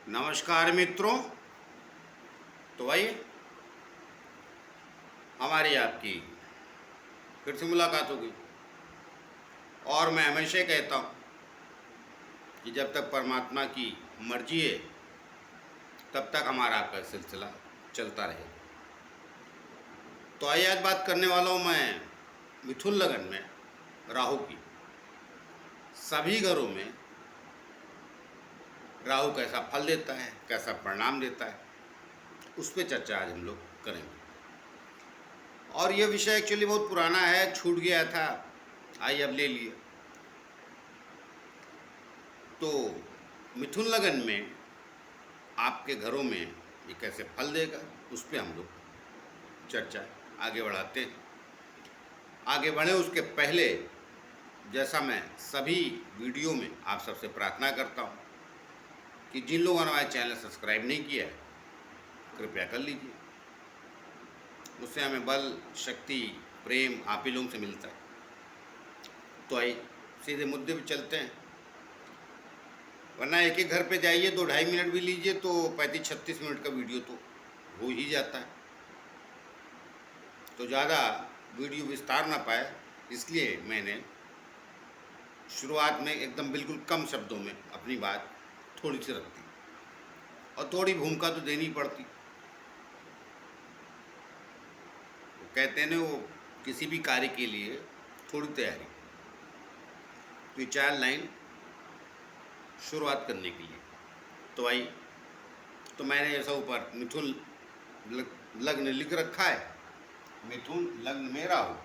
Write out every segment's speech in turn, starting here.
नमस्कार मित्रों। तो भाई हमारी आपकी फिर से मुलाकात हो गई और मैं हमेशा ही कहता हूँ कि जब तक परमात्मा की मर्जी है तब तक हमारा आपका सिलसिला चलता रहेगा। तो आइए आज बात करने वाला हूँ मैं मिथुन लगन में राहु की। सभी घरों में राहु कैसा फल देता है, कैसा परिणाम देता है, उस पर चर्चा आज हम लोग करेंगे। और यह विषय एक्चुअली बहुत पुराना है, छूट गया था, आइए अब ले लिए। तो मिथुन लगन में आपके घरों में ये कैसे फल देगा, उस पर हम लोग चर्चा आगे बढ़ाते हैं। आगे बढ़े उसके पहले, जैसा मैं सभी वीडियो में आप सबसे प्रार्थना करता हूँ कि जिन लोगों ने हमारा चैनल सब्सक्राइब नहीं किया है कृपया कर लीजिए। उससे हमें बल, शक्ति, प्रेम आप ही लोगों से मिलता है। तो आइए सीधे मुद्दे पे चलते हैं, वरना एक एक घर पे जाइए 2-2.5 मिनट भी लीजिए तो 35-36 मिनट का वीडियो तो हो ही जाता है। तो ज़्यादा वीडियो विस्तार ना पाए, इसलिए मैंने शुरुआत में एकदम बिल्कुल कम शब्दों में अपनी बात थोड़ी सी रख दी और थोड़ी भूमिका तो देनी पड़ती। तो कहते हैं ना, वो किसी भी कार्य के लिए थोड़ी तैयारी। तो ये 4 लाइन शुरुआत करने के लिए। तो आई तो मैंने ऐसा ऊपर मिथुन लग्न लिख रखा है, मिथुन लग्न में राहु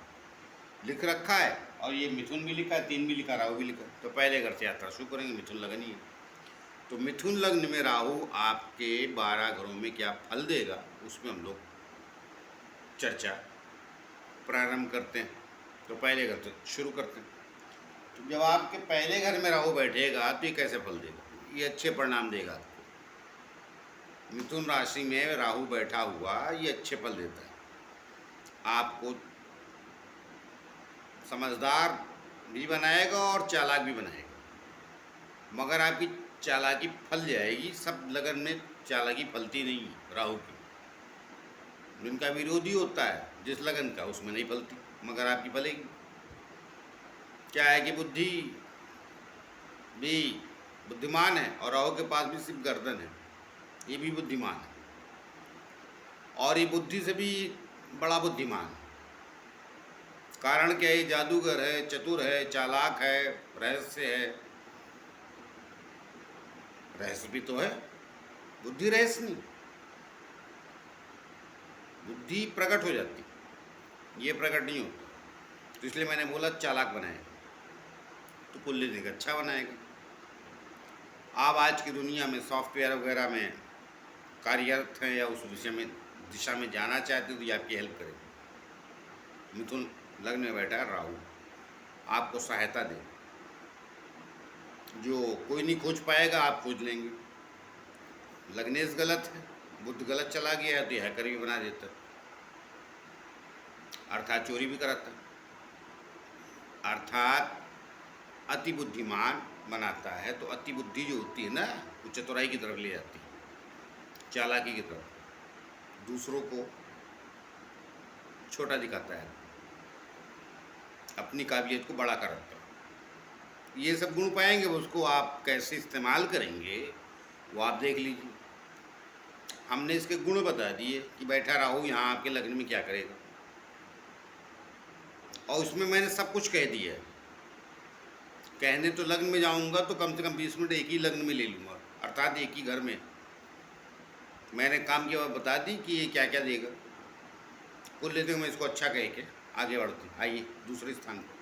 लिख रखा है, और ये मिथुन भी लिखा है, 3 भी लिखा, राहु भी लिखा। तो पहले घर से यात्रा शुरू करेंगे, मिथुन लगन ही है। तो मिथुन लग्न में राहु आपके 12 घरों में क्या फल देगा, उसमें हम लोग चर्चा प्रारंभ करते हैं। तो पहले घर से शुरू करते हैं। तो जब आपके पहले घर में राहु बैठेगा तो ये कैसे फल देगा? ये अच्छे परिणाम देगा आपको। मिथुन राशि में राहु बैठा हुआ ये अच्छे फल देता है, आपको समझदार भी बनाएगा और चालाक भी बनाएगा। मगर आपकी चालाकी फल जाएगी। सब लगन में चालाकी फलती नहीं है राहु की। जिनका विरोधी होता है जिस लगन का, उसमें नहीं फलती, मगर आपकी फलेगी। क्या है कि बुद्धि भी बुद्धिमान है और राहु के पास भी सिर्फ गर्दन है, ये भी बुद्धिमान है और ये बुद्धि से भी बड़ा बुद्धिमान है। कारण क्या है? जादूगर है, चतुर है, चालाक है, रहस्य है। रहस्य भी तो है, बुद्धि रहस्य नहीं। बुद्धि प्रकट हो जाती, ये प्रकट नहीं होता। तो इसलिए मैंने बोला चालाक बनाएगा तो कुल देगा, अच्छा बनाएगा। आप आज की दुनिया में सॉफ्टवेयर वगैरह में कार्यरत हैं या उस विषय में दिशा में जाना चाहते हो तो ये आपकी हेल्प करेगी। मिथुन लग्न में बैठा है राहु, आपको सहायता दे। जो कोई नहीं खोज पाएगा आप खोज लेंगे। लग्नेश गलत है, बुद्ध गलत चला गया है तो हैकर भी बना देता है, अर्थात चोरी भी कराता है, अर्थात अति बुद्धिमान बनाता है। तो अति बुद्धि जो होती है ना, वो चतुराई की तरफ ले जाती है, चालाकी की तरफ, दूसरों को छोटा दिखाता है, अपनी काबिलियत को बड़ा कर रखता है। ये सब गुण पाएंगे, उसको आप कैसे इस्तेमाल करेंगे वो आप देख लीजिए। हमने इसके गुण बता दिए कि बैठा राहु यहाँ आपके लग्न में क्या करेगा, और उसमें मैंने सब कुछ कह दिया है। कहने तो लग्न में जाऊंगा तो कम से कम 20 मिनट एक ही लग्न में ले लूँगा, अर्थात एक ही घर में मैंने काम किया बता दी कि ये क्या क्या देगा। कुल लेते हुए मैं इसको अच्छा कह के आगे बढ़ते। आइए दूसरे स्थान पर।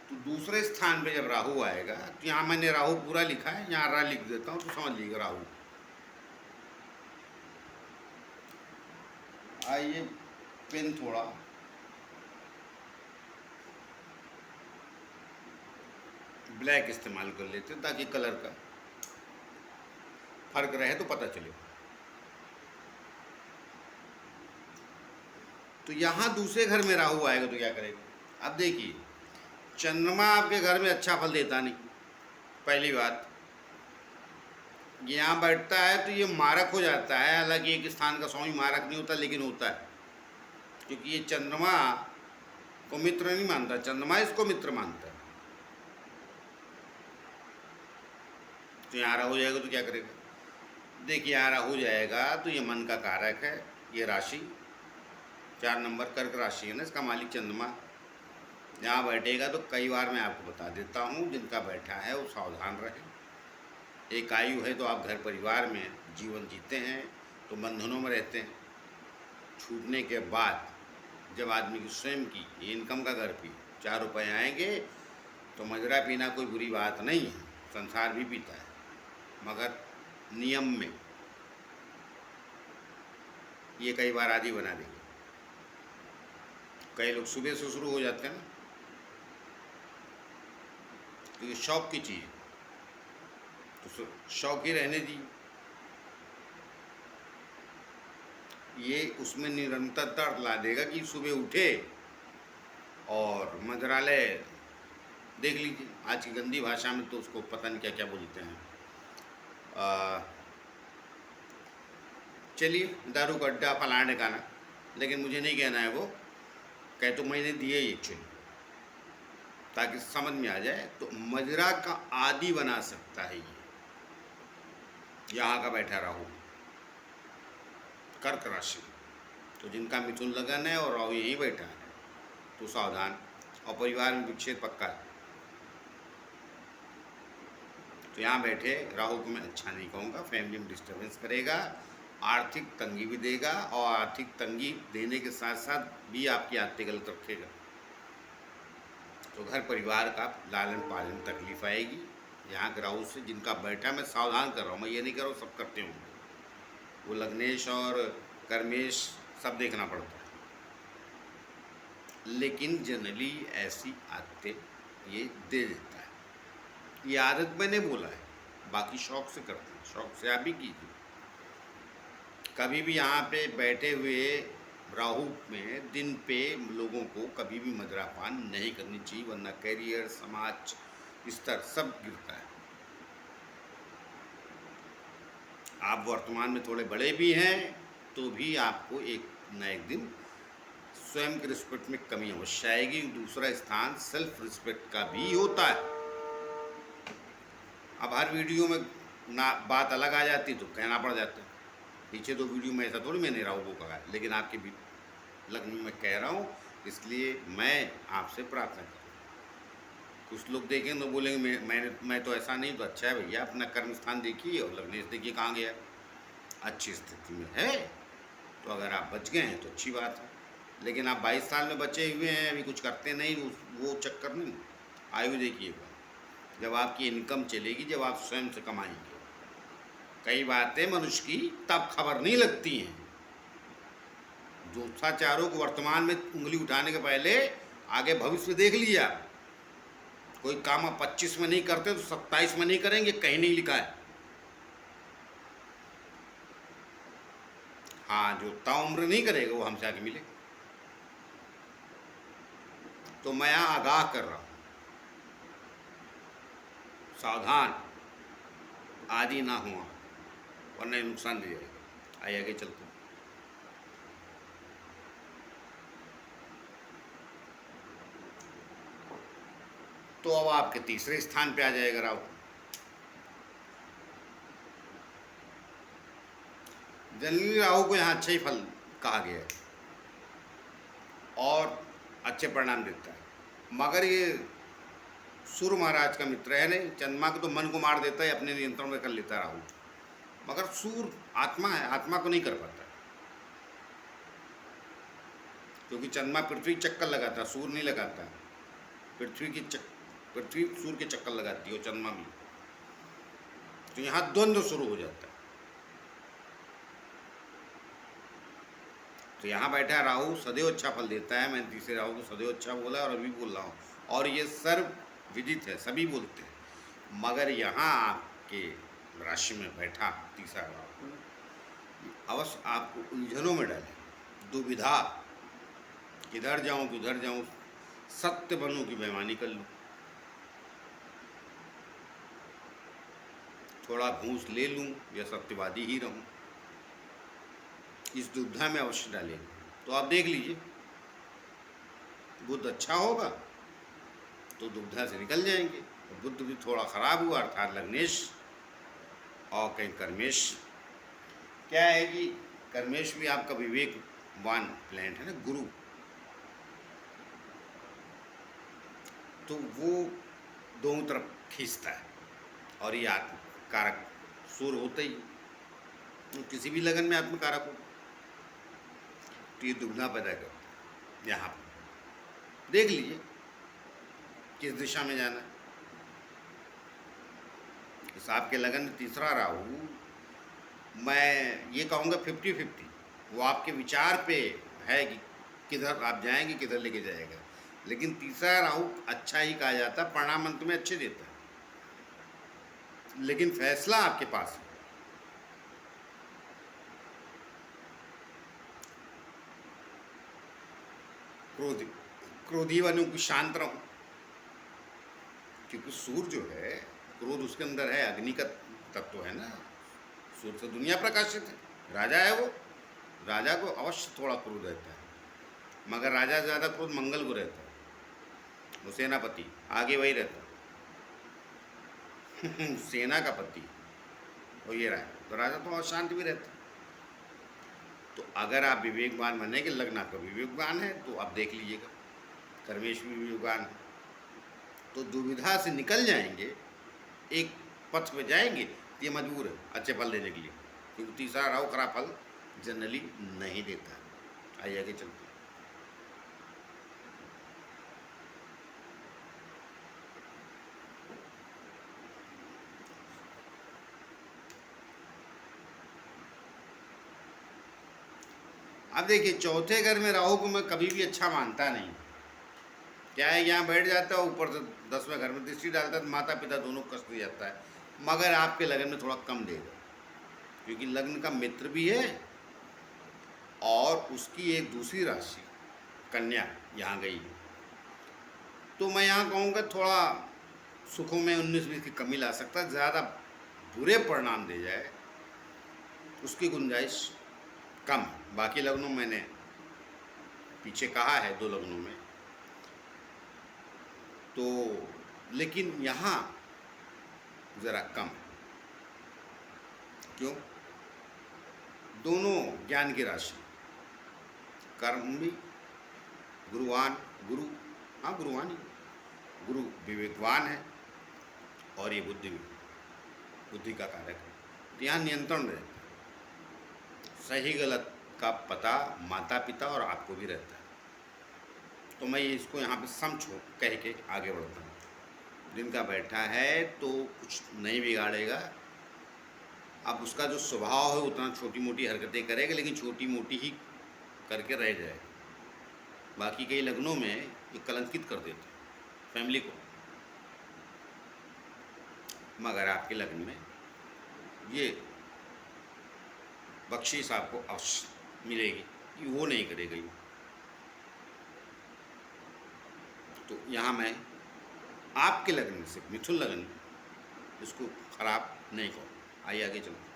तो दूसरे स्थान पे जब राहु आएगा तो यहाँ मैंने राहु पूरा लिखा है, यहाँ रा लिख देता हूँ तो समझ लीजिएगा राहु। आइए पेन थोड़ा ब्लैक इस्तेमाल कर लेते हैं ताकि कलर का फर्क रहे तो पता चले। तो यहाँ दूसरे घर में राहु आएगा तो क्या करेगा? अब देखिए, चंद्रमा आपके घर में अच्छा फल देता नहीं, पहली बात। यहाँ बैठता है तो ये मारक हो जाता है, हालांकि एक स्थान का स्वामी मारक नहीं होता, लेकिन होता है, क्योंकि ये चंद्रमा को मित्र नहीं मानता, चंद्रमा इसको मित्र मानता है। तो यहाँ राहु जाएगा तो क्या करेगा? देखिए, यहाँ राहु जाएगा तो ये मन का कारक है, ये राशि 4 नंबर कर्क राशि है ना, इसका मालिक चंद्रमा यहाँ बैठेगा। तो कई बार मैं आपको बता देता हूँ, जिनका बैठा है वो सावधान रहे। एक आयु है तो आप घर परिवार में जीवन जीते हैं, तो बंधनों में रहते हैं। छूटने के बाद जब आदमी की स्वयं की इनकम का घर पे 4 रुपए आएंगे तो मदिरा पीना कोई बुरी बात नहीं है, संसार भी पीता है, मगर नियम में। ये कई बार आदि बना देंगे। कई लोग सुबह से शुरू हो जाते हैं ना, क्योंकि शौक की चीज़, तो शौक ही रहने दी। ये उसमें निरंतरता ला देगा कि सुबह उठे और मंत्रालय देख लीजिए, आज की गंदी भाषा में तो उसको पता नहीं क्या क्या बोलते हैं। चलिए, दारू का अड्डा फलाने का ना, लेकिन मुझे नहीं कहना है वो, कह तो मैंने दिए ही एक्चुअली, ताकि समझ में आ जाए। तो मदिरा का आदि बना सकता है ये, यहाँ का बैठा राहु कर्क राशि। तो जिनका मिथुन लगन है और राहु यहीं बैठा है तो सावधान, और परिवार में विच्छेद पक्का है। तो यहाँ बैठे राहु को मैं अच्छा नहीं कहूँगा, फैमिली में डिस्टर्बेंस करेगा, आर्थिक तंगी भी देगा, और आर्थिक तंगी देने के साथ साथ भी आपकी आदतें गलत रखेगा। तो घर परिवार का लालन पालन तकलीफ आएगी यहाँ के राहु से। जिनका बैठा, मैं सावधान कर रहा हूँ, मैं ये नहीं कर रहा हूँ सब करते होंगे, वो लग्नेश और कर्मेश सब देखना पड़ता है, लेकिन जनरली ऐसी आदतें ये दे देता है। ये आदत मैंने बोला है, बाकी शौक से करते हैं, शौक से आप भी कीजिए। कभी भी यहाँ पे बैठे हुए राहु में दिन पे लोगों को कभी भी मदिरापान नहीं करनी चाहिए, वरना कैरियर, समाज स्तर सब गिरता है। आप वर्तमान में थोड़े बड़े भी हैं तो भी आपको एक न एक दिन स्वयं के रिस्पेक्ट में कमी अवश्य आएगी। दूसरा स्थान सेल्फ रिस्पेक्ट का भी होता है। अब हर वीडियो में ना बात अलग आ जाती तो कहना पड़ जाता है। पीछे तो वीडियो में ऐसा थोड़ी मैंने राहु को कहा है, लेकिन आपके भी लग्न में कह रहा हूँ, इसलिए मैं आपसे प्रार्थना करूँ। कुछ लोग देखें तो बोलेंगे मैं तो ऐसा नहीं, तो अच्छा है भैया, अपना कर्म स्थान देखिए और लग्नेश देखिए कहाँ गया, अच्छी स्थिति में है। तो अगर आप बच गए हैं तो अच्छी बात है, लेकिन आप 22 साल में बचे हुए हैं, अभी कुछ करते नहीं, वो चक्कर नहीं। आयु देखिएगा, जब आपकी इनकम चलेगी, जब आप स्वयं से कमाएंगे। कई बातें मनुष्य की तब खबर नहीं लगती हैं। ज्योतिषाचार्यों को वर्तमान में उंगली उठाने के पहले आगे भविष्य देख लीजिए आप। कोई काम आप 25 में नहीं करते तो 27 में नहीं करेंगे, कहीं नहीं लिखा है। हाँ, जो ताउम्र नहीं करेगा वो हमसे आके मिले। तो मैं यहाँ आगाह कर रहा हूँ, सावधान, आदि ना हुआ, वरना नुकसान दे जाएगा। आइए आगे चलते हैं। तो अब आपके तीसरे स्थान पे आ जाएगा राहु। जनरली राहु को यहाँ अच्छा ही फल कहा गया है और अच्छे परिणाम देता है, मगर ये सूर्य महाराज का मित्र है नहीं। चंद्रमा को तो मन को मार देता है, अपने नियंत्रण में कर लेता है राहु, मगर सूर्य आत्मा है, आत्मा को नहीं कर पाता, क्योंकि चंद्रमा पृथ्वी चक्कर लगाता है, सूर्य नहीं लगाता। पृथ्वी सूर्य के चक्कर लगाती है, चंद्रमा भी। तो यहाँ द्वंद्व शुरू हो जाता है। तो यहाँ बैठा राहु सदैव अच्छा फल देता है। मैंने तीसरे राहु को सदैव अच्छा बोला और अभी बोल रहा हूँ, और ये सर्व विदित है, सभी बोलते हैं। मगर यहाँ आपके राशि में बैठा तीसरा राहु अवश्य आपको उलझनों में डाले, दुविधा, किधर जाऊँ किधर जाऊँ। सत्य बनूं कि बेईमानी कर लूं, थोड़ा घूस ले लूं या सत्यवादी ही रहूं, इस दुविधा में अवश्य डालेगा। तो आप देख लीजिए, बुद्ध अच्छा होगा तो दुविधा से निकल जाएंगे, और बुद्ध भी थोड़ा खराब हुआ अर्थात लग्नेश और कहीं कर्मेश। क्या है कि कर्मेश भी आपका विवेकवान प्लैनेट है ना, गुरु, तो वो दोनों तरफ खींचता है, और ये आत्म कारक सूर्य होते ही, तो किसी भी लगन में आत्मकारक हो तो ये दुविधा पैदा करता है। यहाँ पर देख लीजिए किस दिशा में जाना है। इस आपके लगन में तीसरा राहु, मैं ये कहूँगा 50-50, वो आपके विचार पे है कि किधर आप जाएंगे, किधर लेके जाएगा। लेकिन तीसरा राहु अच्छा ही कहा जाता है, परिणाम अंत में अच्छे देता है, लेकिन फैसला आपके पास है। क्रोधी बनूं कि शांत रहूं, क्योंकि सूर्य जो है, क्रोध उसके अंदर है, अग्नि का तत्व है ना, सूर्य से दुनिया प्रकाशित है, राजा है वो, राजा को अवश्य थोड़ा क्रोध रहता है, मगर राजा से ज़्यादा क्रोध मंगल को रहता है, वो सेनापति आगे वही रहता है सेना का पति वो ये रहा है, तो राजा तो अशांत भी रहता है। तो अगर आप विवेकवान बने कि लग्न आपका विवेकवान है, तो आप देख लीजिएगा कर्मेश भी विवेकवान है, तो दुविधा से निकल जाएंगे, एक पथ पे जाएंगे, तो ये मजबूर है अच्छे फल देने के लिए, क्योंकि तीसरा राहु खराब फल जनरली नहीं देता। आइए आगे चलते हैं। अब देखिए, चौथे घर में राहु को मैं कभी भी अच्छा मानता नहीं। क्या है, यहाँ बैठ जाता है, ऊपर से 10वें घर में दृष्टि डालता है, तो माता पिता दोनों कष्ट दे जाता है, मगर आपके लगन में थोड़ा कम देगा, क्योंकि लग्न का मित्र भी है और उसकी एक दूसरी राशि कन्या यहाँ गई है। तो मैं यहाँ कहूँगा थोड़ा सुखों में 19-20 की कमी ला सकता है, ज़्यादा बुरे परिणाम दे जाए उसकी गुंजाइश कम। बाकी लग्नों मैंने पीछे कहा है, 2 लग्नों में तो, लेकिन यहाँ ज़रा कम। क्यों? दोनों ज्ञान की राशि, कर्म भी गुरुवान, गुरु, हाँ गुरुवान ही, गुरु विवेकवान है, और ये बुद्धि भी बुद्धि का कारक है, तो यहाँ नियंत्रण रहता है, सही गलत का पता माता पिता और आपको भी रहता है। तो मैं इसको यहाँ पे समझो कह के आगे बढ़ता हूँ। दिन का बैठा है तो कुछ नहीं बिगाड़ेगा, अब उसका जो स्वभाव है उतना छोटी मोटी हरकतें करेगा, लेकिन छोटी मोटी ही करके रह जाएगा। बाकी कई लग्नों में ये कलंकित कर देते हैं फैमिली को, मगर आपके लग्न में ये बख्शीश आपको अवश्य मिलेगी कि वो नहीं करेगा ये। तो यहाँ मैं आपके लगन से, मिथुन लगन, इसको खराब नहीं कहूँ। आइए आगे चलते।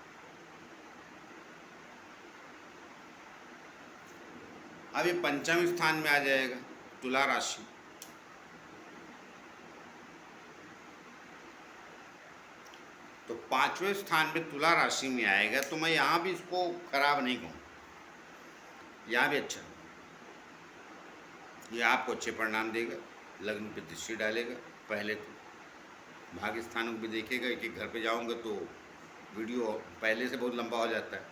अब ये पंचम स्थान में आ जाएगा तुला राशि, तो 5वें स्थान पे तुला राशि में आएगा, तो मैं यहाँ भी इसको खराब नहीं कहूँ, यहाँ भी अच्छा, ये आपको अच्छे परिणाम देगा, लग्न पे दृष्टि डालेगा। पहले तो भाग्य स्थानों को भी देखेगा, कि घर पे जाऊँगा तो वीडियो पहले से बहुत लंबा हो जाता है,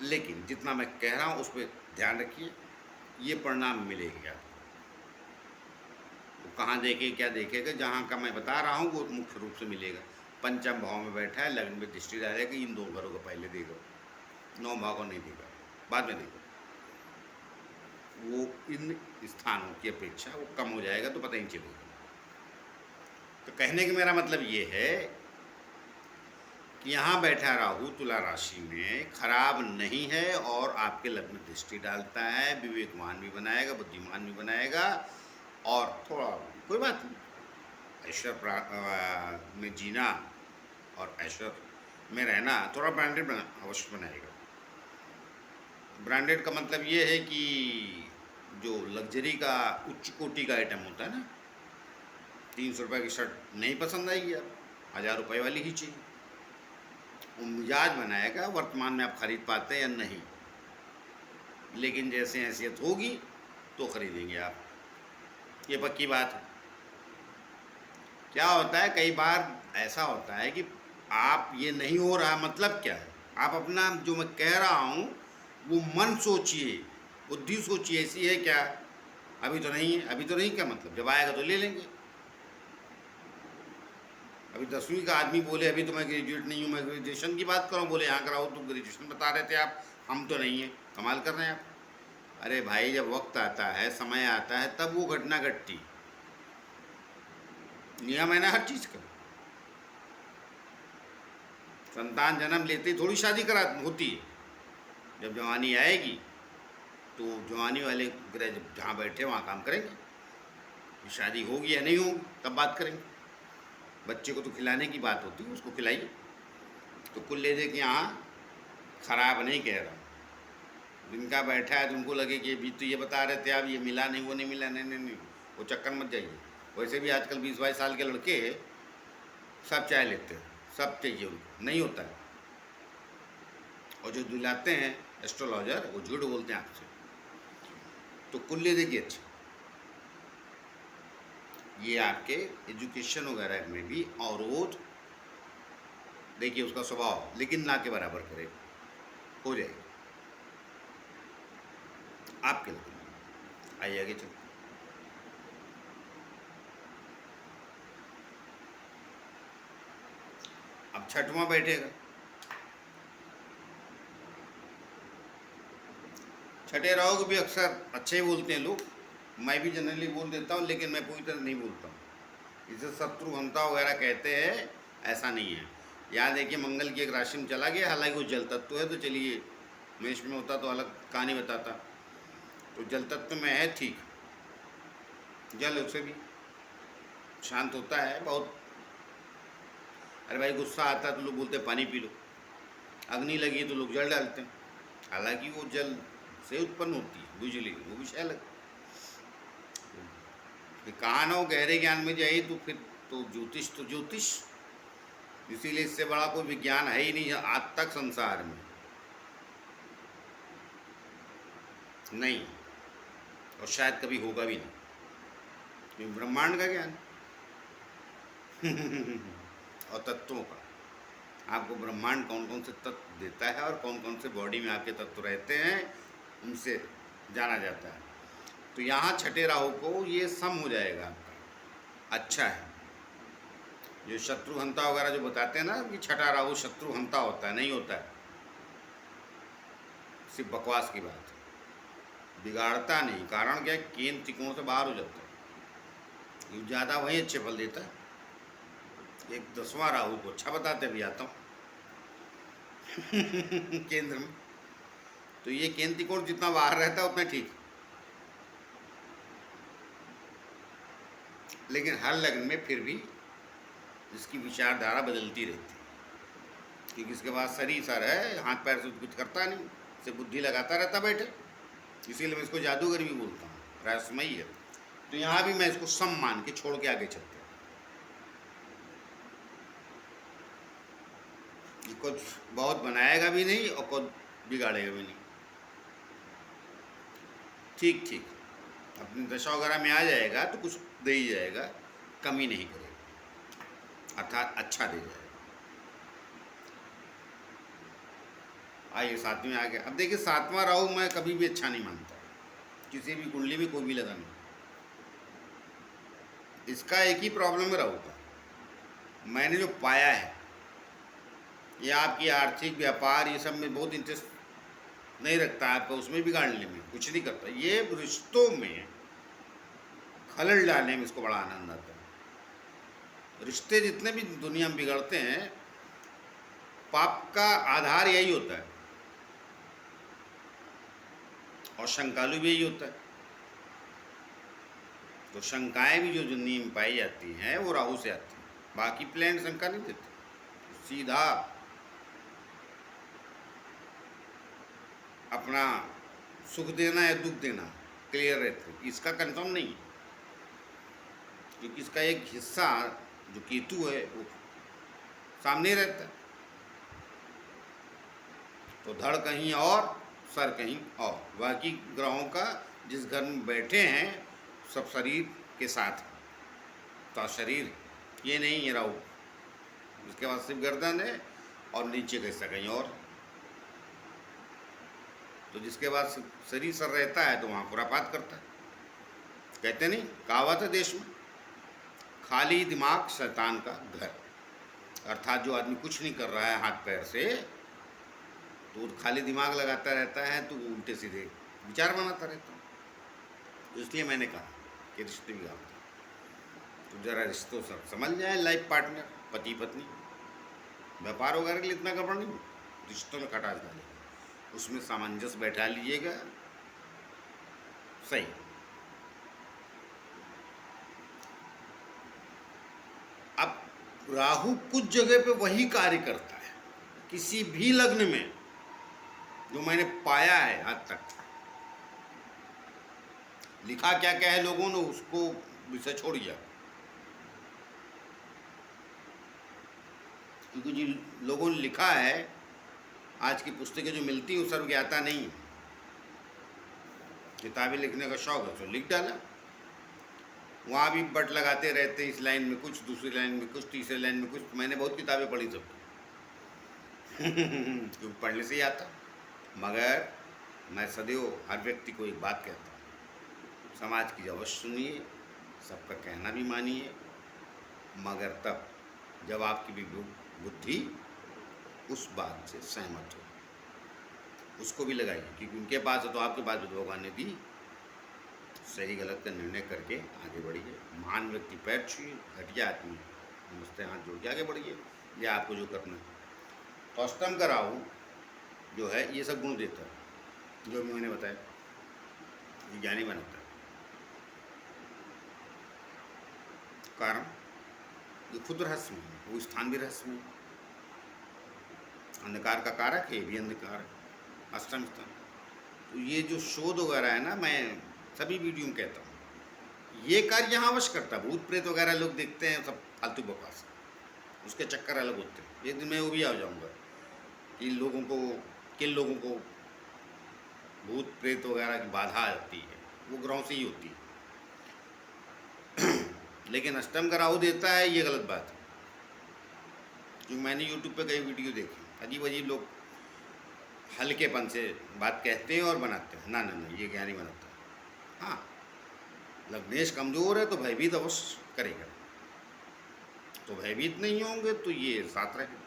लेकिन जितना मैं कह रहा हूँ उस पर ध्यान रखिए, ये परिणाम मिलेगा। वो कहाँ देखेगा, क्या देखेगा, जहाँ का मैं बता रहा हूँ वो मुख्य रूप से मिलेगा। पंचम भाव में बैठा है, लग्न में दृष्टि डालेगा, इन 2 घरों को पहले देगा, 9 भाव को नहीं देगा, बाद में देगा। वो इन स्थानों की अपेक्षा वो कम हो जाएगा, तो पता ही चलेगा। तो कहने का मेरा मतलब ये है कि यहाँ बैठा राहु तुला राशि में खराब नहीं है, और आपके लग्न में दृष्टि डालता है, विवेकवान भी बनाएगा, बुद्धिमान भी बनाएगा, और थोड़ा कोई बात नहीं, में जीना और ऐश्वर्य में रहना थोड़ा ब्रांडेड बना अवश्य बनाएगा। ब्रांडेड का मतलब ये है कि जो लग्जरी का उच्च कोटि का आइटम होता है ना, 300 रुपये की शर्ट नहीं पसंद आएगी, आप 1000 रुपये वाली ही चाहिए। वो मिजाज बनाएगा वर्तमान में आप खरीद पाते हैं या नहीं, लेकिन जैसे हैसियत होगी तो खरीदेंगे आप, ये पक्की बात है। क्या होता है कई बार ऐसा होता है कि आप ये नहीं हो रहा, मतलब क्या है, आप अपना जो मैं कह रहा हूँ वो मन सोचिए, बुद्धि सोचिए, ऐसी है क्या, अभी तो नहीं है, अभी तो नहीं, क्या मतलब जब आएगा तो ले लेंगे। अभी 10वीं का आदमी बोले अभी तो मैं ग्रेजुएट नहीं हूँ, मैं ग्रेजुएशन की बात करूँ, बोले यहाँ कराओ तो ग्रेजुएशन बता रहे थे आप, हम तो नहीं है, कमाल कर रहे हैं आप। अरे भाई जब वक्त आता है, समय आता है, तब वो घटना घटती, नियम है ना हर चीज़ का। संतान जन्म लेते ही थोड़ी शादी करा होती है, जब जवानी आएगी तो जवानी वाले ग्रह जहाँ बैठे वहाँ काम करेंगे, शादी होगी या नहीं होगी तब बात करेंगे। बच्चे को तो खिलाने की बात होती है, उसको खिलाइए। तो कुल ले दे कि यहाँ खराब नहीं कह रहा, जिनका बैठा है तुमको लगे कि भी तो ये बता रहे थे आप ये मिला नहीं वो नहीं मिला, नहीं नहीं नहीं, वो चक्कर मत जाइए। वैसे भी आजकल 20-22 साल के लड़के सब चाय लेते हैं, सब चाहिए उनको, नहीं होता है। और जो दिलाते हैं एस्ट्रोलॉजर वो झूठ बोलते हैं आपसे। तो कुल ले देखिए, अच्छा ये आपके एजुकेशन वगैरह में भी और रोज देखिए उसका स्वभाव, लेकिन ना के बराबर करे, हो जाएगा आपके लिए। आइए आगे चलते। अब छठवां बैठेगा, छठे राहु को भी अक्सर अच्छे ही बोलते हैं लोग, मैं भी जनरली बोल देता हूँ, लेकिन मैं पूरी तरह नहीं बोलता हूँ। इसे शत्रु हंता वगैरह कहते हैं, ऐसा नहीं है। यहाँ देखिए मंगल की एक राशि में चला गया, हालांकि वो जल तत्व है, तो चलिए मेष में होता तो अलग कहानी बताता। तो जल तत्व में है, ठीक, जल उससे भी शांत होता है बहुत। अरे भाई गुस्सा आता है तो लोग बोलते हैं पानी पी लो, अग्नि लगी तो लोग जल डालते हैं, हालांकि वो जल से उत्पन्न होती है बिजली, वो विषय अलग। कहा ना हो गहरे ज्ञान में जाए तो फिर तो ज्योतिष, इसीलिए इससे बड़ा कोई विज्ञान है ही नहीं आज तक संसार में, नहीं, और शायद कभी होगा भी नहीं। ब्रह्मांड का ज्ञान और तत्वों का, आपको ब्रह्मांड कौन कौन से तत्व देता है और कौन कौन से बॉडी में आपके तत्व रहते हैं उनसे जाना जाता है। तो यहाँ छठे राहु को ये सम हो जाएगा आपका, अच्छा है। जो शत्रुहंता वगैरह जो बताते हैं ना कि छठा राहु शत्रुहंता होता है, नहीं होता है, सिर्फ बकवास की बात है, बिगाड़ता नहीं। कारण क्या है, केंद्र त्रिकोण से बाहर हो जाता है, ज़्यादा वही अच्छे फल देता है। एक 10वां राहु को अच्छा बताते भी आता हूँ केंद्र में, तो ये केंद्र त्रिकोण जितना बाहर रहता है उतना ठीक, लेकिन हर लग्न में फिर भी इसकी विचारधारा बदलती रहती है, क्योंकि इसके बाद शरीर सर है, हाथ पैर से कुछ करता नहीं, सिर्फ बुद्धि लगाता रहता बैठे, इसीलिए मैं इसको जादूगर भी बोलता हूँ, रहस्यमयी है। तो यहाँ भी मैं इसको सम मान के छोड़ के आगे चलते हैं, कुछ बहुत बनाएगा भी नहीं और कुछ बिगाड़ेगा भी नहीं, ठीक ठीक अपनी दशा वगैरह में आ जाएगा तो कुछ दे ही जाएगा, कमी नहीं करेगा, अर्थात अच्छा दे जाएगा। आइए 7वें आ गया। अब देखिए 7वां राहु मैं कभी भी अच्छा नहीं मानता, किसी भी कुंडली में कोई भी लगा नहीं। इसका एक ही प्रॉब्लम है राहु का, मैंने जो पाया है, ये आपकी आर्थिक व्यापार ये सब में बहुत इंटरेस्ट नहीं रखता है आपका, उसमें बिगाड़ने में कुछ नहीं करता, ये रिश्तों में खलल डालने में इसको बड़ा आनंद आता है। रिश्ते जितने भी दुनिया में बिगड़ते हैं, पाप का आधार यही होता है, और शंकालु भी यही होता है। तो शंकाएं भी जो दुनिया में पाई जाती हैं वो राहु से आती हैं, बाकी प्लैनेट शंका नहीं देते, सीधा अपना सुख देना या दुख देना क्लियर रहते हैं। इसका कंफर्म नहीं है, क्योंकि इसका एक हिस्सा जो केतु है वो सामने रहता है, तो धड़ कहीं और सर कहीं और। बाकी ग्रहों का जिस घर में बैठे हैं सब शरीर के साथ है, तो शरीर ये नहीं है राहु, इसके बाद सिर्फ गर्दन है और नीचे का हिस्सा कहीं और। तो जिसके बाद शरीर सर रहता है तो वहाँ खुरापात करता है। कहते नहीं कहावत है देश में, खाली दिमाग शैतान का घर। अर्थात जो आदमी कुछ नहीं कर रहा है हाथ पैर से, तो खाली दिमाग लगाता रहता है तो उल्टे सीधे विचार बनाता रहता है। तो इसलिए मैंने कहा कि रिश्ते भी गाँव तो ज़रा रिश्तों से समझ जाए, लाइफ पार्टनर पति पत्नी, व्यापार वगैरह के लिए इतना गड़बड़ नहीं, रिश्तों में खटास डालेगा, उसमें सामंजस्य बैठा लीजिएगा, सही। अब राहु कुछ जगह पे वही कार्य करता है किसी भी लग्न में, जो मैंने पाया है आज तक। लिखा क्या क्या है लोगों ने उसको विषय छोड़िए, क्योंकि जिन लोगों ने लिखा है आज की पुस्तकें जो मिलती हैं वो सर्व ज्ञाता नहीं है। किताबें लिखने का शौक है तो लिख डाला, वहाँ भी बट लगाते रहते हैं, इस लाइन में कुछ, दूसरी लाइन में कुछ, तीसरे लाइन में कुछ। मैंने बहुत किताबें पढ़ी सब क्योंकि पढ़ने से ही आता। मगर मैं सदैव हर व्यक्ति को एक बात कहता हूँ, समाज की अवश्य सुनिए, सबका कहना भी मानिए, मगर तब जब आपकी भी बुद्धि उस बात से सहमत हो, उसको भी लगाइए, क्योंकि उनके पास है तो आपके पास भी भगवान ने दी। सही गलत का निर्णय करके आगे बढ़िए। महान व्यक्ति पैर छुए, घटिया आदमी नमस्ते हाथ जोड़ के आगे बढ़िए, या आपको जो करना है। तो अष्टम का राहु जो है ये सब गुण देता है जो भी मैंने बताया, ये ज्ञानी बनाता है। कारण ये खुद रहस्य में है, वो स्थान भी रहस्य में है। अंधकार का कारक है, भी अंधकार अष्टम स्थान। तो ये जो शोध वगैरह है ना, मैं सभी वीडियो में कहता हूँ, ये कार्य यहाँ अवश्य करता। भूत प्रेत वगैरह लोग देखते हैं, सब फालतू बकवास, उसके चक्कर अलग होते हैं। एक दिन मैं वो भी आ जाऊँगा कि लोगों को, किन लोगों को भूत प्रेत वगैरह की बाधा आती है, वो ग्रहों से ही होती है। लेकिन अष्टम का राहु देता है, ये गलत बात है। क्योंकि मैंने यूट्यूब पे कई वीडियो देखी, अजीब अजीब लोग हल्केपन से बात कहते हैं और बनाते हैं। ना ना ना, ये ज्ञानी बनाता है। हाँ, लग्नेश कमज़ोर है तो भयभीत अवश्य करेगा, तो भयभीत नहीं होंगे तो ये साथ रहेगा।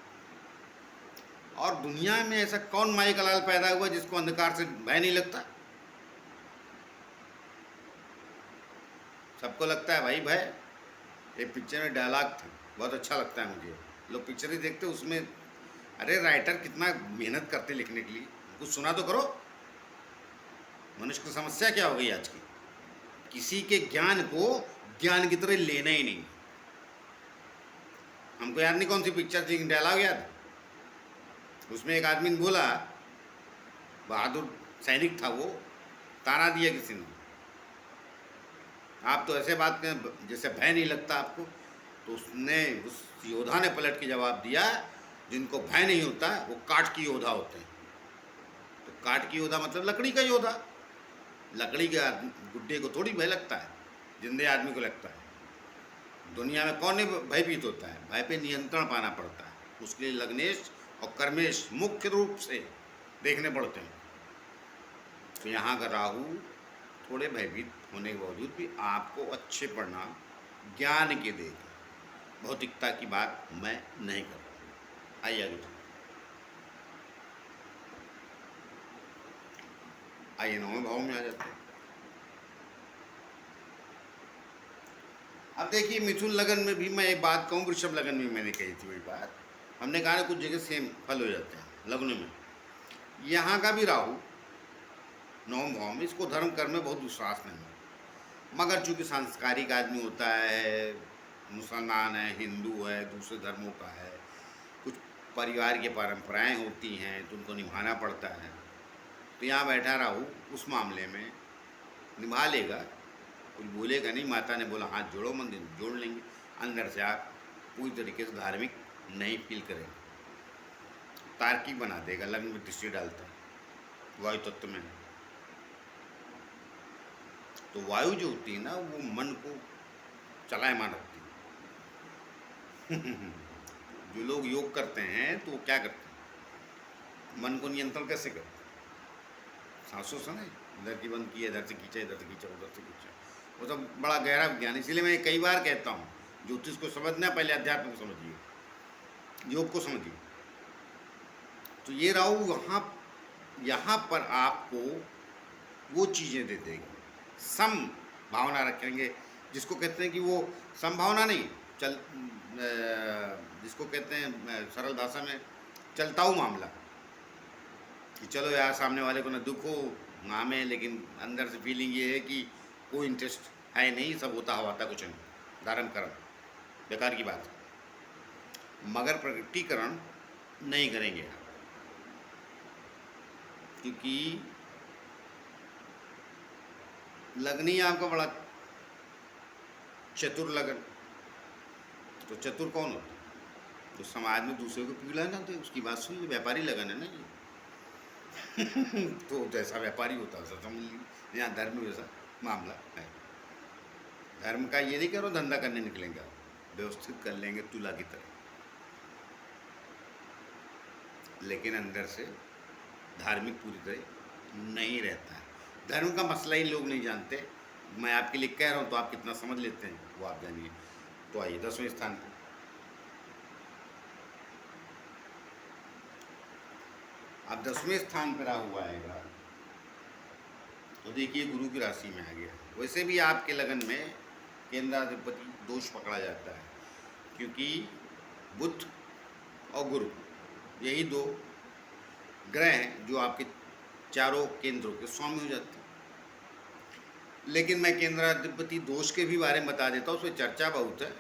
और दुनिया में ऐसा कौन माई का लाल पैदा हुआ जिसको अंधकार से भय नहीं लगता? सबको लगता है भाई भय। एक पिक्चर में डायलॉग था, बहुत अच्छा लगता है मुझे। लोग पिक्चर ही देखते, उसमें अरे राइटर कितना मेहनत करते लिखने के लिए, कुछ सुना तो करो। मनुष्य की समस्या क्या हो गई आज की, किसी के ज्ञान को ज्ञान की तरह लेना ही नहीं। हमको याद नहीं कौन सी पिक्चर थी, डायलॉग याद, उसमें एक आदमी ने बोला, बहादुर सैनिक था वो, ताना दिया किसी ने, आप तो ऐसे बात करें जैसे भय नहीं लगता आपको। तो उसने, उस योद्धा ने पलट के जवाब दिया, जिनको भय नहीं होता वो काठ की योद्धा होते हैं। तो काठ की योद्धा मतलब लकड़ी का योद्धा। लकड़ी के गुड्डे को थोड़ी भय लगता है, जिंदे आदमी को लगता है। दुनिया में कौन भयभीत होता है? भय पे नियंत्रण पाना पड़ता है, उसके लिए लग्नेश और कर्मेश मुख्य रूप से देखने पड़ते हैं। तो यहाँ का राहु थोड़े भयभीत होने के बावजूद भी आपको अच्छे परिणाम ज्ञान के देगा। भौतिकता की बात मैं नहीं कर रहा। आइए आइए नौवें भाव में आ जाते हैं। अब देखिए, मिथुन लगन में भी मैं एक बात कहूँ, वृषभ लगन में मैंने कही थी वही बात। हमने कहा ना कुछ जगह सेम फल हो जाते हैं लग्न में। यहाँ का भी राहु नौम भाव में, इसको धर्म कर्म में बहुत विश्वास नहीं है। मगर चूंकि सांस्कारिक आदमी होता है, मुसलमान है, हिंदू है, दूसरे धर्मों का है, कुछ परिवार की परंपराएं होती हैं तो उनको निभाना पड़ता है। तो यहाँ बैठा राहु उस मामले में निभा लेगा, कुछ बोलेगा नहीं। माता ने बोला हाथ जोड़ो, मंदिर जोड़ लेंगे। अंदर से आप पूरी तरीके से धार्मिक नहीं फील करेंगे, तार्किक बना देगा, लग्न में दृष्टि डालता है वायु तत्व में। तो वायु जो होती है ना, वो मन को चलायमान रखती है। जो लोग योग करते हैं तो वो क्या करते हैं, मन को नियंत्रण कैसे करते हैं? सांसों से नहीं, इधर की बंद किया, इधर से खींचा, इधर से खींचा, उधर से खींचा। वो सब बड़ा गहरा विज्ञान। इसीलिए मैं कई बार कहता हूँ, ज्योतिष को समझना पहले अध्यात्म को समझिए, योग को समझिए। तो ये राहु यहाँ पर आपको वो चीज़ें दे देंगे, सम भावना रखेंगे, जिसको कहते हैं कि वो संभावना नहीं, जिसको कहते हैं सरल भाषा में चलताऊ मामला, कि चलो यार सामने वाले को ना दुख हो ना हमें, लेकिन अंदर से फीलिंग ये है कि कोई इंटरेस्ट है नहीं, सब होता हुआ था, कुछ नहीं, धारण कर्म बेकार की बात है। मगर प्रकटीकरण नहीं करेंगे आप, क्योंकि लगन ही आपका बड़ा चतुर लगन। तो चतुर कौन होता है? तो समाज में दूसरे को पीड़ा ना दे, उसकी बात सुन ले। व्यापारी लगन है ना ये। तो जैसा व्यापारी होता है समझ लीजिए, यहाँ धर्म वैसा मामला है। धर्म का ये नहीं करो धंधा करने निकलेंगे आप, व्यवस्थित कर लेंगे तुला की तरह, लेकिन अंदर से धार्मिक पूरी तरह नहीं रहता है। धर्म का मसला ही लोग नहीं जानते। मैं आपके लिए कह रहा हूँ तो आप कितना समझ लेते हैं वो आप जानिए। तो आइए 10वें स्थान पर। अब 10वें स्थान पर राहु आएगा तो देखिए गुरु की राशि में आ गया। वैसे भी आपके लगन में केंद्राधिपति दोष पकड़ा जाता है, क्योंकि बुध और गुरु यही दो ग्रह हैं जो आपके चारों केंद्रों के स्वामी हो जाते हैं। लेकिन मैं केंद्राधिपति दोष के भी बारे में बता देता हूँ, उसमें चर्चा बहुत है,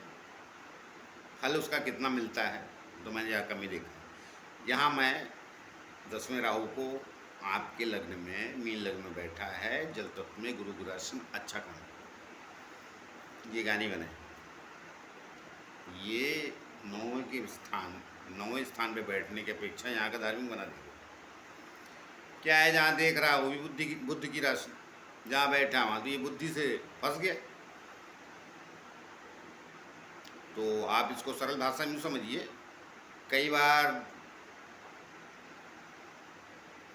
फल उसका कितना मिलता है तो मैंने यहाँ कमी देखा। यहाँ मैं 10वें राहु को आपके लग्न में, मीन लग्न में बैठा है, जल तत्व में, गुरु की राशि में, अच्छा काम, ये गानी बने। ये 9वें स्थान पे बैठने की अपेक्षा यहाँ का धार्मिक बना देगा। क्या है, जहाँ देख रहा वो भी बुद्ध की राशि, जहाँ बैठा वहाँ तो ये बुद्धि से फंस गया। तो आप इसको सरल भाषा में समझिए, कई बार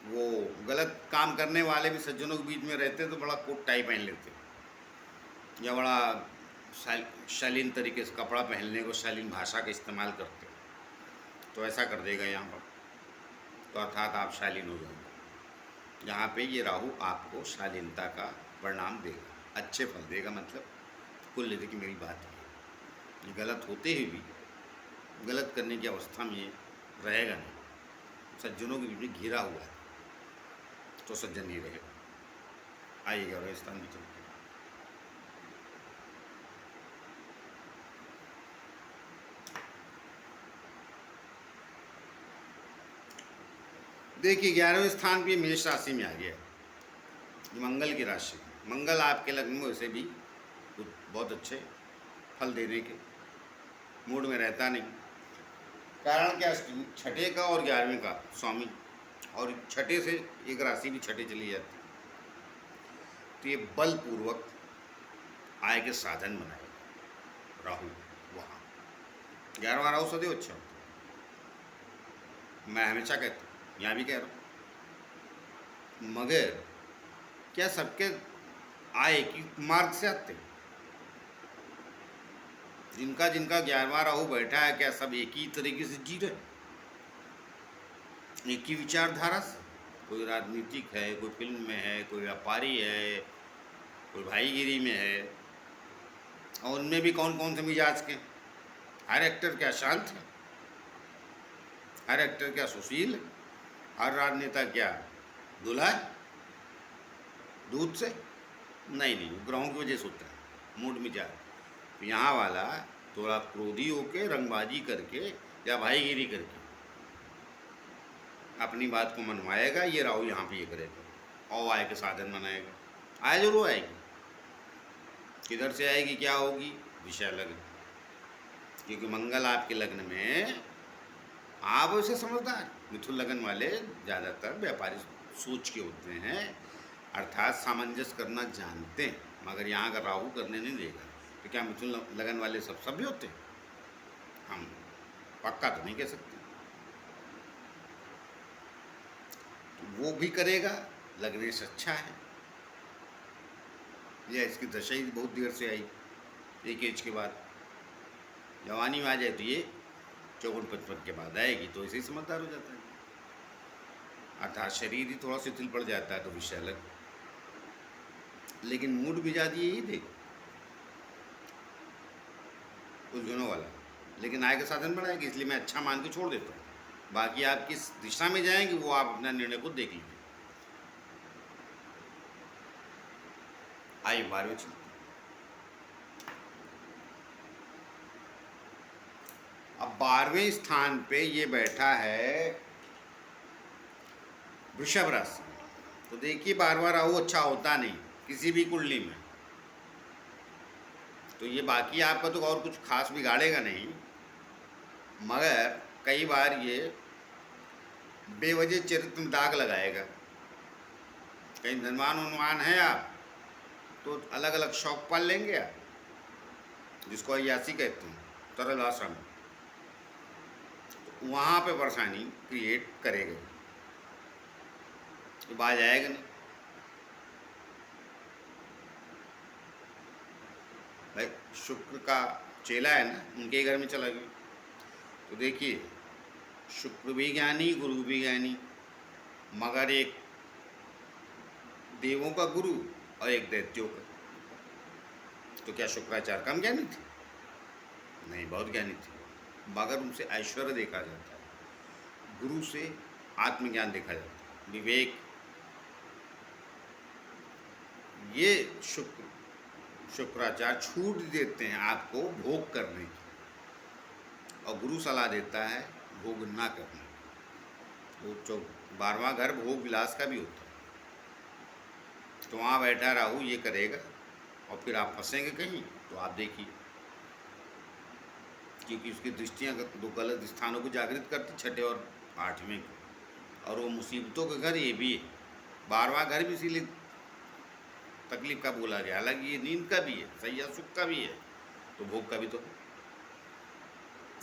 वो गलत काम करने वाले भी सज्जनों के बीच में रहते तो बड़ा कोट टाई पहन लेते, या बड़ा शालीन तरीके से कपड़ा पहनने को शालीन भाषा का इस्तेमाल करते, तो ऐसा कर देगा यहाँ पर, तो अर्थात आप शालीन हो जाएंगे। यहाँ पे ये राहु आपको शालीनता का परिणाम देगा, अच्छे फल देगा। मतलब कुल लेते कि मेरी बात है, गलत होते हुए भी गलत करने की अवस्था में रहेगा नहीं। सज्जनों के बीच में घिरा हुआ है तो सज्जन नहीं रहेगा। आइए 11वें स्थान भी चलते हैं। देखिए 11वें स्थान पे मेष राशि में आ गया, मंगल की राशि। मंगल आपके लग्न में वैसे भी कुछ बहुत अच्छे फल देने के मूड में रहता नहीं। कारण क्या, छठे का और 11वें का स्वामी, और छठे से एक राशि भी छठे चली जाती, तो ये बलपूर्वक आय के साधन बनाएगा राहु वहाँ। 11वां राहु सदैव अच्छा होता है, मैं हमेशा कहता हूँ, यहाँ भी कह रहा हूँ। मगर क्या सबके आय की मार्ग से आते हैं? जिनका 11वां राहु बैठा है, क्या सब एक ही तरीके से जी रहे, एक ही विचारधारा से? कोई राजनीतिक है, कोई फिल्म में है, कोई व्यापारी है, कोई भाईगिरी में है, और उनमें भी कौन कौन से मिजाज के? हर एक्टर क्या शांत है? हर एक्टर क्या सुशील है? हर राजनेता क्या दूल्हा है दूध से? नहीं नहीं, ग्रहों की वजह से होता है मूड मिजाज। तो यहाँ वाला थोड़ा क्रोधी होके रंगबाजी करके या भाईगिरी करके अपनी बात को मनवाएगा, ये राहु यहाँ पे ये करेगा और आय के साधन बनाएगा। आय जरूर आएगी, किधर से आएगी क्या होगी विषय लग्न, क्योंकि मंगल आपके लग्न में, आप वैसे समझदार मिथुन लगन वाले ज़्यादातर व्यापारी सोच के होते हैं, अर्थात सामंजस्य करना जानते हैं, मगर यहाँ अगर राहु करने नहीं देगा तो क्या मिथुन लगन वाले सब सभ्य होते हैं? हम पक्का तो नहीं कह सकते। तो वो भी करेगा, लग्नेश अच्छा है, या इसकी दशा ही बहुत देर से आई, एक एज के बाद। जवानी में आ जाए तो ये 54-55 के बाद आएगी, तो ऐसे ही समझदार हो जाता है, अर्थात शरीर ही थोड़ा शिथिल पड़ जाता है तो विषय अलग, लेकिन मूड मिजाज यही देखो उलझनों वाला। लेकिन आय का साधन बढ़ाएगी, इसलिए मैं अच्छा मान के छोड़ देता हूँ। बाकी आप किस दिशा में जाएंगे वो आप अपना निर्णय को देख लीजिए। आइए 12वें चलते हैं। अब 12वें स्थान पे ये बैठा है वृषभ राशि। तो देखिए 12वां राहु अच्छा होता नहीं किसी भी कुंडली में, तो ये बाकी आपका तो और कुछ खास बिगाड़ेगा नहीं, मगर कई बार ये बेवजह चरित्र में दाग लगाएगा। कहीं धनवान उन्वान है आप तो अलग अलग शौक पाल लेंगे आप, जिसको अयासी कहते हैं तरल भाषा में, तो वहाँ पे परेशानी क्रिएट करेगा, तो बाज आएगा नहीं। भाई शुक्र का चेला है ना, उनके घर में चला गया, तो देखिए शुक्र भी ज्ञानी गुरु भी ज्ञानी, मगर एक देवों का गुरु और एक दैत्यों का, तो क्या शुक्राचार्य कम ज्ञानी थे? नहीं, बहुत ज्ञानी थे, मगर उनसे ऐश्वर्य देखा जाता है, गुरु से आत्मज्ञान देखा जाता है, विवेक। ये शुक्राचार्य छूट देते हैं आपको भोग करने की, और गुरु सलाह देता है भोग ना करने की। वो 12वां घर भोग विलास का भी होता है, तो वहाँ बैठा राहु ये करेगा, और फिर आप फंसेंगे कहीं तो आप देखिए, क्योंकि उसकी दृष्टियाँ दो गलत स्थानों को जागृत करती, 6ठे और 8वें को, और वो मुसीबतों का घर ये भी है। 12वां घर भी इसीलिए तकलीफ का बोला गया, हालांकि ये नींद का भी है, सैया सुख का भी है, तो भोग का भी तो,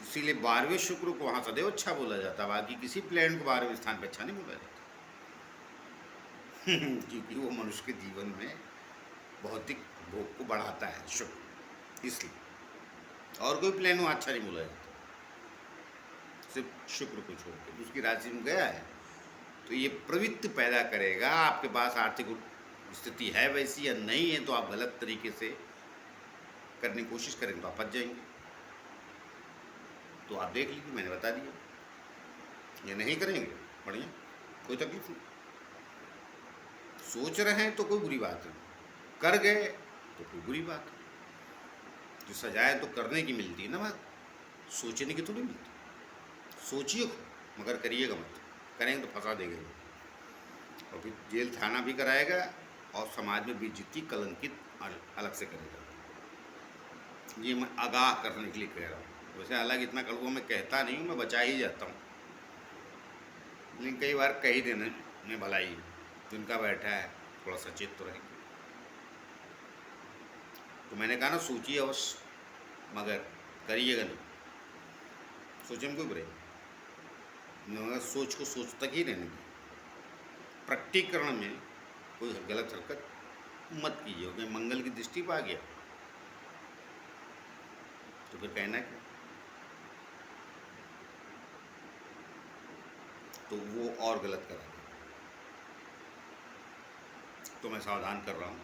इसीलिए 12वें शुक्र को वहाँ सदैव अच्छा बोला जाता है, बाकी किसी प्लेनेट को 12वें स्थान पर अच्छा नहीं बोला जाता क्योंकि वो मनुष्य के जीवन में भौतिक भोग को बढ़ाता है शुक्र, इसलिए और कोई प्लेन वहाँ अच्छा नहीं बोला जाता, सिर्फ शुक्र को छोड़ के। उसकी राशि में गया है तो ये प्रवृत्ति पैदा करेगा, आपके पास आर्थिक स्थिति है वैसी या नहीं है, तो आप गलत तरीके से करने की कोशिश करेंगे तो आप फंस जाएंगे। तो आप देख लीजिए, मैंने बता दिया, ये नहीं करेंगे बढ़िया, कोई तकलीफ नहीं। सोच रहे हैं तो कोई बुरी बात नहीं, कर गए तो कोई बुरी बात है। जो सजाए तो करने की मिलती है ना बात, सोचने की तो नहीं मिलती। सोचिए मगर करिएगा मत, करेंगे तो फंसा देंगे, और फिर जेल थाना भी कराएगा, और समाज में बेइज्जती कलंकित अलग से करेगा। ये मैं आगाह करने के लिए कह रहा हूँ, वैसे हालांकि इतना कड़वा मैं कहता नहीं हूँ, मैं बचा ही जाता हूँ, लेकिन कई बार कह ही देने में भलाई, जिनका बैठा है थोड़ा सचेत तो रहेंगे। तो मैंने कहा ना सोचिए अवश्य, मगर करिएगा नहीं, सोचे में कोई बुराई, मगर सोच को सोच तक ही रहने की, प्रकटीकरण में कोई गलत हरकत मत कीजिए। क्योंकि मंगल की दृष्टि पा गया तो फिर कहना क्या, तो वो और गलत करा देगा। तो मैं सावधान कर रहा हूँ।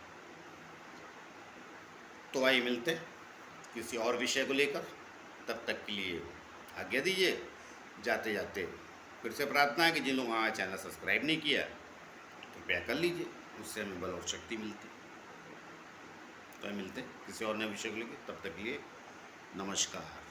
तो आइए मिलते हैं किसी और विषय को लेकर, तब तक के लिए आज्ञा दीजिए। जाते जाते फिर से प्रार्थना है कि जिन लोगों ने चैनल सब्सक्राइब नहीं किया कृपया कर लीजिए, उससे हमें बल और शक्ति मिलती है। तो मिलते हैं किसी और नए विषय को लेकर, तब तक के लिए नमस्कार।